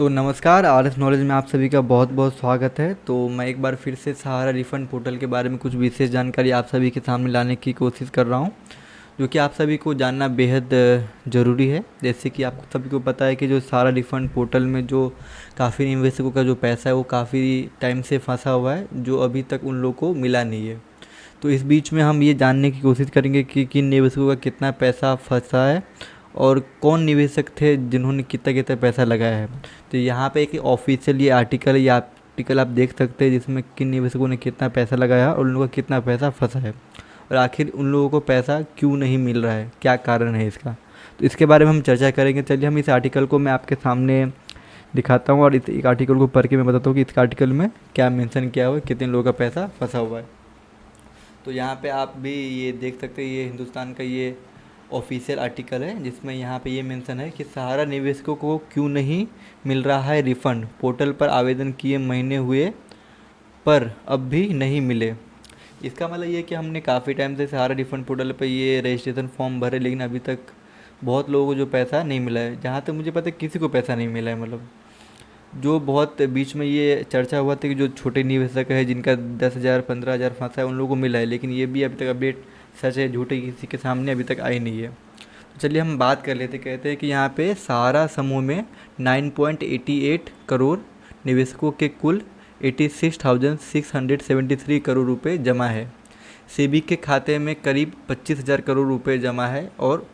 तो नमस्कार, RS knowledge में आप सभी का बहुत बहुत स्वागत है। तो मैं एक बार फिर से सहारा रिफ़ंड पोर्टल के बारे में कुछ विशेष जानकारी आप सभी के सामने लाने की कोशिश कर रहा हूं, जो कि आप सभी को जानना बेहद ज़रूरी है। जैसे कि आप सभी को पता है कि जो सहारा रिफ़ंड पोर्टल में जो काफ़ी निवेशकों का जो पैसा है वो काफ़ी टाइम से फंसा हुआ है, जो अभी तक उन लोगों को मिला नहीं है। तो इस बीच में हम ये जानने की कोशिश करेंगे कि किन निवेशकों का कितना पैसा फंसा है और कौन निवेशक थे जिन्होंने कितना कितना पैसा लगाया है। तो यहाँ पे एक ऑफिशियल ये आर्टिकल आप देख सकते हैं, जिसमें किन निवेशकों ने कितना पैसा लगाया और उन लोगों का कितना पैसा फंसा है और आखिर उन लोगों को पैसा क्यों नहीं मिल रहा है, क्या कारण है इसका। तो इसके बारे में हम चर्चा करेंगे। चलिए हम इस आर्टिकल को मैं आपके सामने दिखाता हूँ और इस एक आर्टिकल को पढ़ के मैं बताता हूँ कि इस आर्टिकल में क्या मेंशन किया हुआ है, कितने लोगों का पैसा फंसा हुआ है। तो यहाँ पे आप भी ये देख सकते हैं, ये हिंदुस्तान का ये ऑफिशियल आर्टिकल है, जिसमें यहाँ पे ये मेंशन है कि सहारा निवेशकों को क्यों नहीं मिल रहा है रिफ़ंड। पोर्टल पर आवेदन किए महीने हुए पर अब भी नहीं मिले। इसका मतलब ये कि हमने काफ़ी टाइम से सहारा रिफ़ंड पोर्टल पर ये रजिस्ट्रेशन फॉर्म भरे, लेकिन अभी तक बहुत लोगों को जो पैसा नहीं मिला है। जहाँ तक मुझे पता है किसी को पैसा नहीं मिला है। मतलब जो बहुत बीच में ये चर्चा हुआ था कि जो छोटे निवेशक है जिनका 10,000 15,000 फंसा है उन लोगों को मिला है, लेकिन ये भी अभी तक अपडेट सच है झूठे किसी के सामने अभी तक आई नहीं है। तो चलिए हम बात कर लेते। कहते हैं कि यहाँ पे सहारा समूह में 9.88 करोड़ निवेशकों के कुल 86,673 करोड़ रुपए जमा है। सेबी के खाते में करीब 25,000 करोड़ रुपए जमा है और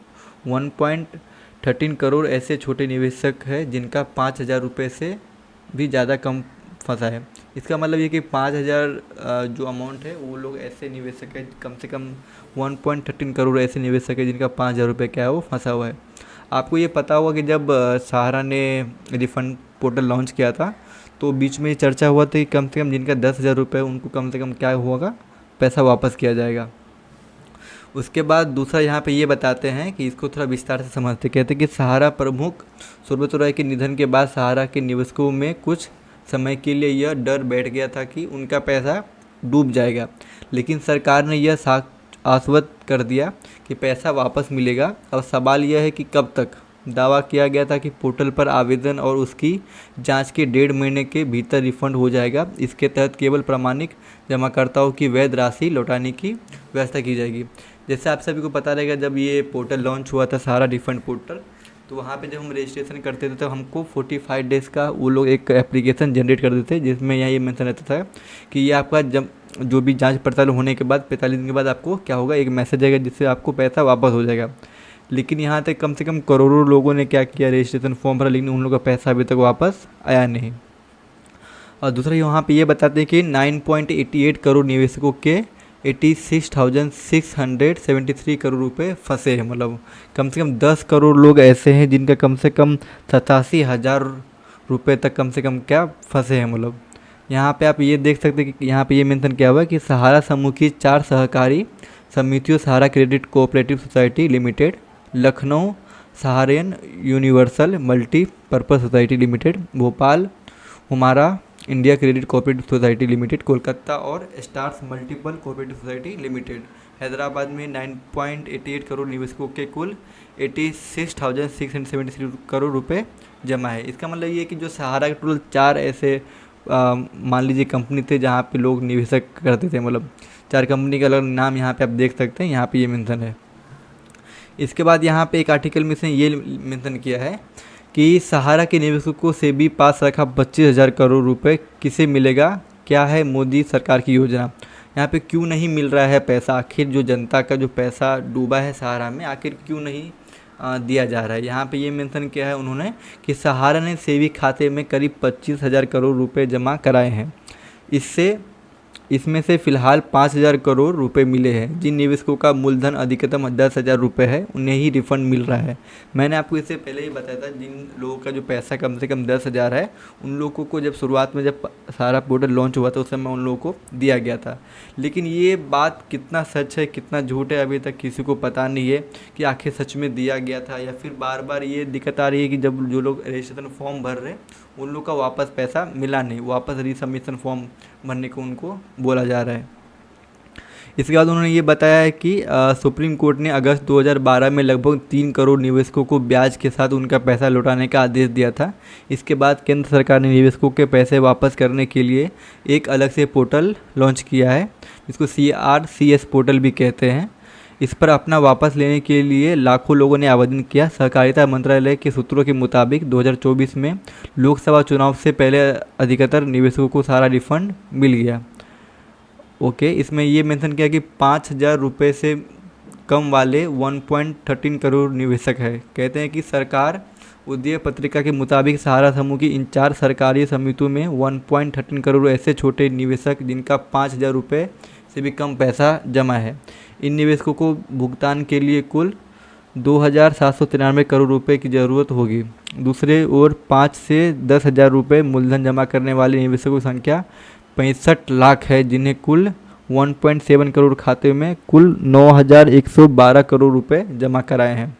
1.13 करोड़ ऐसे छोटे निवेशक हैं जिनका 5,000 रुपये से भी ज़्यादा कम फंसा है। इसका मतलब ये कि 5,000 जो अमाउंट है वो लोग ऐसे निवेशक है, कम से कम 1.13 करोड़ ऐसे निवेशक है जिनका 5,000 रुपये क्या है वो फंसा हुआ है। आपको ये पता होगा कि जब सहारा ने रिफ़ंड पोर्टल लॉन्च किया था तो बीच में ये चर्चा हुआ था कि कम से कम जिनका 10,000 रुपये उनको कम से कम क्या होगा, पैसा वापस किया जाएगा। उसके बाद दूसरा यहाँ पे ये बताते हैं कि इसको थोड़ा विस्तार से समझते। कहते हैं कि सहारा प्रमुख सुब्रत रॉय के निधन के बाद सहारा के निवेशकों में कुछ समय के लिए यह डर बैठ गया था कि उनका पैसा डूब जाएगा, लेकिन सरकार ने यह आश्वस्त कर दिया कि पैसा वापस मिलेगा। अब सवाल यह है कि कब तक। दावा किया गया था कि पोर्टल पर आवेदन और उसकी जांच के 1.5 महीने के भीतर रिफंड हो जाएगा। इसके तहत केवल प्रामाणिक जमाकर्ताओं की वैध राशि लौटाने की व्यवस्था की जाएगी। जैसे आप सभी को पता रहेगा, जब ये पोर्टल लॉन्च हुआ था सहारा रिफंड पोर्टल, तो वहाँ पे जब हम रजिस्ट्रेशन करते थे तो हमको 45 डेज़ का वो लोग एक एप्लीकेशन जनरेट कर देते, जिसमें यहाँ ये मेंशन रहता था कि ये आपका जब जो भी जांच पड़ताल होने के बाद 45 दिन के बाद आपको क्या होगा, एक मैसेज आएगा जिससे आपको पैसा वापस हो जाएगा। लेकिन यहाँ तक कम से कम करोड़ों लोगों ने क्या किया, रजिस्ट्रेशन फॉर्म भरा, लेकिन उन लोगों का पैसा अभी तक वापस आया नहीं। और दूसरा यहाँ पे ये बताते हैं कि 9.88 करोड़ निवेशकों के 86,673 करोड़ रुपए फंसे हैं। मतलब कम से कम 10 करोड़ लोग ऐसे हैं जिनका कम से कम 87,000 रुपये तक कम से कम क्या फंसे हैं। मतलब यहाँ पे आप ये देख सकते हैं कि यहाँ पे ये मेंशन किया हुआ है कि सहारा समूह की 4 सहकारी समितियों Sahara credit cooperative society limited, Lucknow Saharayan universal multipurpose society limited, Bhopal Humara India credit cooperative society limited, Kolkata और stars multiple cooperative society limited, Hyderabad में 9.88 करोड़ निवेशकों के कुल 86,673 करोड़ रुपए जमा है। इसका मतलब ये है कि जो सहारा के टोटल 4 ऐसे मान लीजिए कंपनी थे जहाँ पे लोग निवेशक करते थे। मतलब 4 कंपनी का अलग नाम यहाँ पे आप देख सकते हैं, यहाँ पे ये मेंशन है। इसके बाद यहाँ पे एक आर्टिकल में से ये मेंशन किया है कि सहारा के निवेशकों से भी पास रखा 25,000 करोड़ रुपए किसे मिलेगा, क्या है मोदी सरकार की योजना। यहाँ पे क्यों नहीं मिल रहा है पैसा, आखिर जो जनता का जो पैसा डूबा है सहारा में आखिर क्यों नहीं दिया जा रहा है। यहाँ पे ये मेंशन किया है उन्होंने कि सहारा ने सेवी खाते में करीब 25,000 करोड़ रुपए जमा कराए हैं। इसमें से फ़िलहाल 5,000 करोड़ रुपए मिले हैं। जिन निवेशकों का मूलधन अधिकतम 10,000 रुपये है उन्हें ही रिफ़ंड मिल रहा है। मैंने आपको इससे पहले ही बताया था, जिन लोगों का जो पैसा कम से कम 10,000 है उन लोगों को जब शुरुआत में जब सारा पोर्टल लॉन्च हुआ था उस समय उन लोगों को दिया गया था। लेकिन ये बात कितना सच है कितना झूठ है अभी तक किसी को पता नहीं है कि आखिर सच में दिया गया था या फिर बार बार ये दिक्कत आ रही है कि जब जो लोग रजिस्ट्रेशन फॉर्म भर रहे हैं उन लोग का वापस पैसा मिला नहीं, वापस रीसबमिशन फॉर्म भरने को उनको बोला जा रहा है। इसके बाद उन्होंने ये बताया है कि सुप्रीम कोर्ट ने अगस्त 2012 में लगभग 3 करोड़ निवेशकों को ब्याज के साथ उनका पैसा लौटाने का आदेश दिया था। इसके बाद केंद्र सरकार ने निवेशकों के पैसे वापस करने के लिए एक अलग से पोर्टल लॉन्च किया है, जिसको CRCS पोर्टल भी कहते हैं। इस पर अपना वापस लेने के लिए लाखों लोगों ने आवेदन किया। सहकारिता मंत्रालय के सूत्रों के मुताबिक 2024 में लोकसभा चुनाव से पहले अधिकतर निवेशकों को सारा रिफंड मिल गया। ओके, इसमें ये मेंशन किया कि 5,000 रुपये से कम वाले 1.13 करोड़ निवेशक है। कहते हैं कि सरकार उदय पत्रिका के मुताबिक सहारा समूह की इन 4 सरकारी समितियों में 1.13 करोड़ ऐसे छोटे निवेशक जिनका 5,000 रुपये से भी कम पैसा जमा है। इन निवेशकों को भुगतान के लिए कुल 2,793 करोड़ रुपए की ज़रूरत होगी। दूसरे ओर 5 से 10,000 रुपये मूलधन जमा करने वाले निवेशकों की संख्या 65 लाख है, जिन्हें कुल 1.7 करोड़ खाते में कुल 9,112 करोड़ रुपए जमा कराए हैं।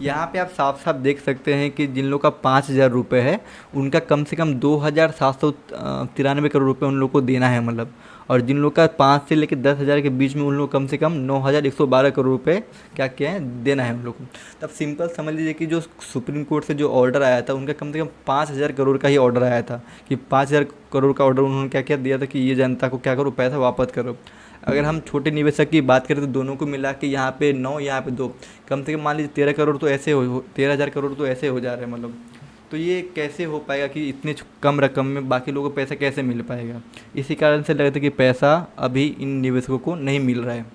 यहाँ पे आप साफ साफ देख सकते हैं कि जिन लोगों का 5,000 रुपये है उनका कम से कम 2,793 करोड़ रुपए उन लोगों को देना है, मतलब। और जिन लोगों का 5 से लेकर 10,000 के बीच में उन लोगों को कम से कम 9,112 करोड़ रुपए क्या क्या है देना है उन लोगों को। तब सिंपल समझ लीजिए कि जो सुप्रीम कोर्ट से जो ऑर्डर आया था उनका कम से कम 5,000 करोड़ का ही ऑर्डर आया था कि 5,000 करोड़ का ऑर्डर उन्होंने क्या क्या दिया था कि ये जनता को क्या करो, पैसा वापस करो। अगर हम छोटे निवेशक की बात करें तो दोनों को मिला के यहाँ पे 9, यहाँ पे 2, कम से कम मान लीजिए 13 करोड़ तो ऐसे 13,000 करोड़ तो ऐसे हो जा रहे हैं, मतलब। तो ये कैसे हो पाएगा कि इतने कम रकम में बाकी लोगों को पैसा कैसे मिल पाएगा? इसी कारण से लगता है कि पैसा अभी इन निवेशकों को नहीं मिल रहा है।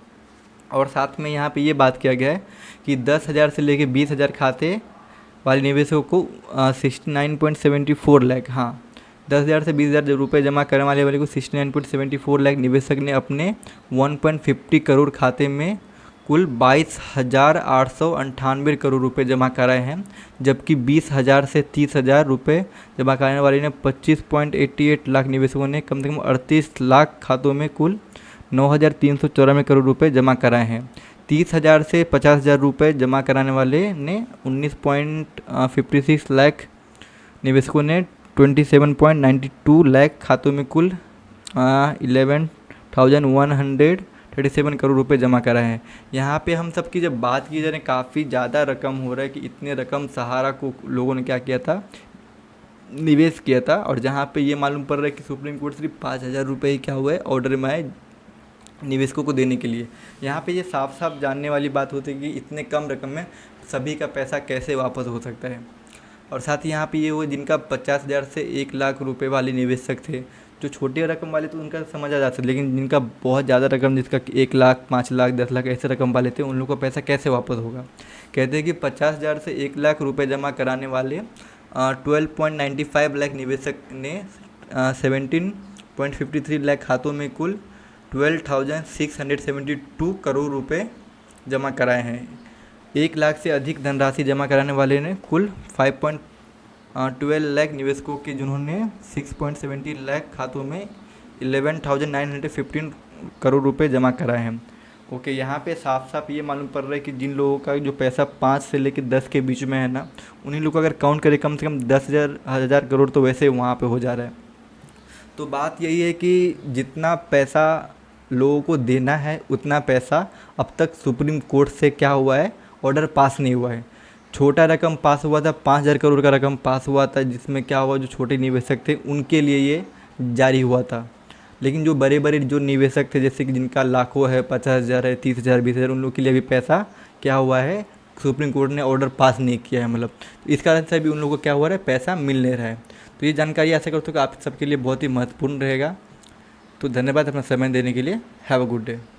और साथ में यहाँ पे ये बात किया गया है कि 10,000 से लेकर 20,000 खाते वाले निवेशकों को 69.74 लाख, हाँ, 10,000 से 20,000 रुपये जमा करने वाले को 69.74 लाख निवेशक ने अपने 1.50 करोड़ खाते में कुल 22,898 करोड़ रुपए जमा कराए हैं, जबकि 20,000 से 30,000 रुपये जमा कराने वाले ने 25.88 लाख निवेशकों ने कम से कम 38 लाख खातों में कुल 9,394 करोड़ रुपए जमा कराए हैं। 30,000 से 50,000 रुपये जमा कराने वाले ने 19.56 लाख निवेशकों ने 27.92 लाख खातों में कुल 11,137 करोड़ रुपए जमा कराए हैं। यहाँ पे हम सब की जब बात की जाए काफ़ी ज़्यादा रकम हो रहा है कि इतने रकम सहारा को लोगों ने क्या किया था, निवेश किया था। और जहाँ पे ये मालूम पड़ रहा है कि सुप्रीम कोर्ट सिर्फ 5,000 रुपये ही क्या हुआ है ऑर्डर में आए निवेशकों को देने के लिए। यहाँ पे ये साफ साफ जानने वाली बात होती है कि इतने कम रकम में सभी का पैसा कैसे वापस हो सकता है। और साथ ही यहाँ पे ये हुआ जिनका 50,000 से 1 लाख रुपए वाले निवेशक थे, जो छोटी रकम वाले तो उनका समझा जा सकता है, लेकिन जिनका बहुत ज़्यादा रकम, जिसका 1 लाख, 5 लाख, 10 लाख ऐसे रकम वाले थे, उन लोगों का पैसा कैसे वापस होगा? कहते हैं कि 50,000 से 1 लाख रुपए जमा कराने वाले 12.95 लाख निवेशक ने 17.53 लाख खातों में कुल 12,672 करोड़ रुपए जमा कराए हैं। 1 लाख से अधिक धनराशि जमा कराने वाले ने कुल 5.12 लाख निवेशकों के, जिन्होंने 6.70 लाख खातों में 11,915 करोड़ रुपए जमा कराए हैं। ओके, यहाँ पे साफ साफ ये मालूम पड़ रहा है कि जिन लोगों का जो पैसा 5 से लेकर 10 के बीच में है ना, उन्हीं लोगों को अगर काउंट करें कम से कम 10,000 करोड़ तो वैसे वहाँ पे हो जा रहा है। तो बात यही है कि जितना पैसा लोगों को देना है उतना पैसा अब तक सुप्रीम कोर्ट से क्या हुआ है, ऑर्डर पास नहीं हुआ है। छोटा रकम पास हुआ था, 5,000 करोड़ का रकम पास हुआ था, जिसमें क्या हुआ, जो छोटे निवेशक थे उनके लिए ये जारी हुआ था। लेकिन जो बड़े बड़े जो निवेशक थे, जैसे कि जिनका लाखों है, 50,000 है, 30,000, 20,000, उन लोगों के लिए भी पैसा क्या हुआ है, सुप्रीम कोर्ट ने ऑर्डर पास नहीं किया है, मतलब। इस कारण से भी उन लोगों को क्या हुआ है, पैसा मिल नहीं रहा है। तो ये जानकारी आशा करता हूँ कि आप सबके लिए बहुत ही महत्वपूर्ण रहेगा। तो धन्यवाद अपना समय देने के लिए। Have a good day.